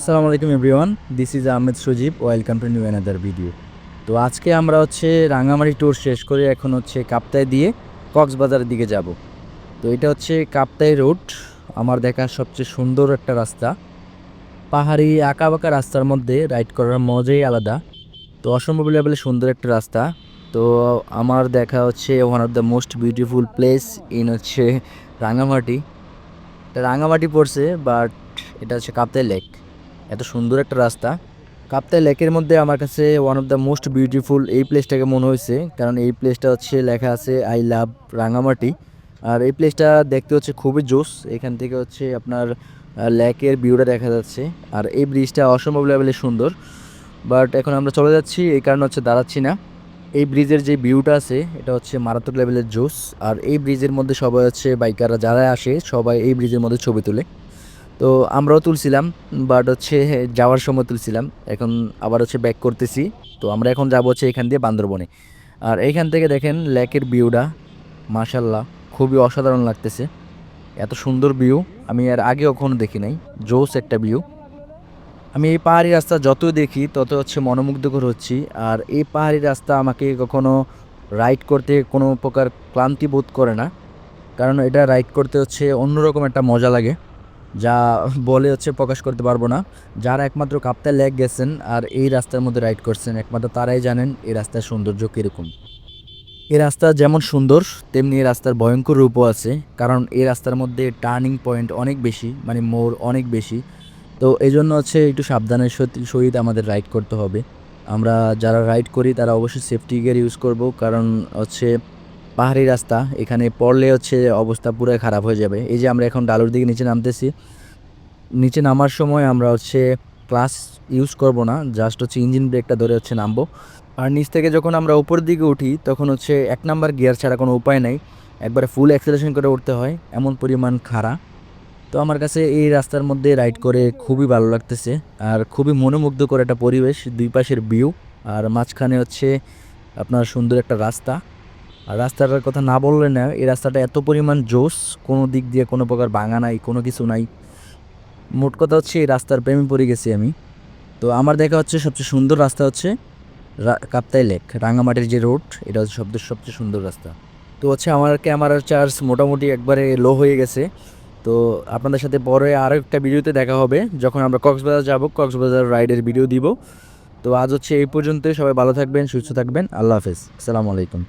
আসসালামু আলাইকুম everyone, this is Ahmed Sajib. Welcome to new another video. তো আজকে আমরা রাঙামাটি ট্যুর শেষ করে এখন কাপ্তাই দিয়ে কক্সবাজারের দিকে যাব। তো এটা কাপ্তাই রোড, আমার দেখা সবচেয়ে সুন্দর একটা রাস্তা। পাহাড়ি আঁকাবাঁকা রাস্তার মধ্যে রাইড করার মজাই আলাদা। তো অসম্ভব লেভেলে সুন্দর একটা রাস্তা। তো আমার দেখা one of the most beautiful place in Rangamati. এটা রাঙামাটি পড়ছে, বাট এটা কাপ্তাই লেক। এত সুন্দর একটা রাস্তা। কাপ্তাই লেকের মধ্যে আমার কাছে one of the most beautiful এই প্লেসটাকে মনে হয়েছে, কারণ এই প্লেসটা লেখা আছে আই লাভ রাঙামাটি। আর এই প্লেসটা দেখতে খুবই জোস। এখান থেকে আপনার লেকের ভিউটা দেখা যাচ্ছে। আর এই ব্রিজটা অসম্ভব লেভেলে সুন্দর, বাট এখন আমরা চলে যাচ্ছি, এই কারণে দাঁড়াচ্ছি না। এই ব্রিজের যে ভিউটা আছে এটা মারাত্মক লেভেলের জোস। আর এই ব্রিজের মধ্যে সবাই বাইকাররা যারা আসে সবাই এই ব্রিজের মধ্যে ছবি তোলে। তো আমরাও তুলছিলাম, বাট যাওয়ার সময় তুলছিলাম। এখন আবার ব্যাক করতেছি। তো আমরা এখন যাবো এখান দিয়ে বান্দরবনে। আর এইখান থেকে দেখেন লেকের ভিউটা, মাশাল্লাহ খুবই অসাধারণ লাগতেছে। এত সুন্দর ভিউ আমি আর আগে কখনো দেখি নাই। জোস একটা ভিউ। আমি এই পাহাড়ি রাস্তা যত দেখি তত মনোমুগ্ধকর হচ্ছি। আর এই পাহাড়ি রাস্তা আমাকে কখনো রাইড করতে কোনো প্রকার ক্লান্তি বোধ করে না, কারণ এটা রাইড করতে অন্যরকম একটা মজা লাগে, যা বলে প্রকাশ করতে পারবো না। যারা একমাত্র কাপ্তাই লেক গেছেন আর এই রাস্তার মধ্যে রাইড করছেন, একমাত্র তারাই জানেন এই রাস্তার সৌন্দর্য কীরকম। এই রাস্তা যেমন সুন্দর, তেমনি এই রাস্তার ভয়ঙ্কর রূপও আছে, কারণ এই রাস্তার মধ্যে টার্নিং পয়েন্ট অনেক বেশি, মানে মোড় অনেক বেশি। তো এই জন্য একটু সাবধানের সহিত আমাদের রাইড করতে হবে। আমরা যারা রাইড করি তারা অবশ্যই সেফটি গিয়ার ইউজ করব, কারণ পাহাড়ি রাস্তা, এখানে পড়লে অবস্থা পুরো খারাপ হয়ে যাবে। এই যে আমরা এখন ডালুর দিকে নিচে নামতেছি, নিচে নামার সময় আমরা ক্লাস ইউজ করব না, জাস্ট ইঞ্জিন ব্রেকটা ধরে নামবো। আর নিচ থেকে যখন আমরা উপরের দিকে উঠি তখন এক নাম্বার গিয়ার ছাড়া কোনো উপায় নাই, একবারে ফুল অ্যাক্সেলারেশন করে উঠতে হয়, এমন পরিমাণ খাড়া। তো আমার কাছে এই রাস্তার মধ্যে রাইড করে খুবই ভালো লাগতেছে। আর খুবই মনোমুগ্ধকর একটা পরিবেশ, দুই পাশের ভিউ, আর মাঝখানে আপনার সুন্দর একটা রাস্তা। আর রাস্তাটার কথা না বললে না, এই রাস্তাটা এত পরিমাণ জোস, কোনো দিক দিয়ে কোনো প্রকার ভাঙা নাই, কোনো কিছু নাই। মোট কথা এই রাস্তার প্রেমে পড়ে গেছি আমি। তো আমার দেখা সবচেয়ে সুন্দর রাস্তা কাপ্তাই লেক, রাঙামাটির যে রোড, এটা সবচেয়ে সুন্দর রাস্তা। তো আমার ক্যামেরার চার্জ মোটামুটি একবারে লো হয়ে গেছে। তো আপনাদের সাথে পরে আরও একটা ভিডিওতে দেখা হবে, যখন আমরা কক্সবাজার যাব, কক্সবাজার রাইডের ভিডিও দিব। তো আজ এই পর্যন্তই। সবাই ভালো থাকবেন, সুস্থ থাকবেন। আল্লাহ হাফেজ, আসসালামু আলাইকুম।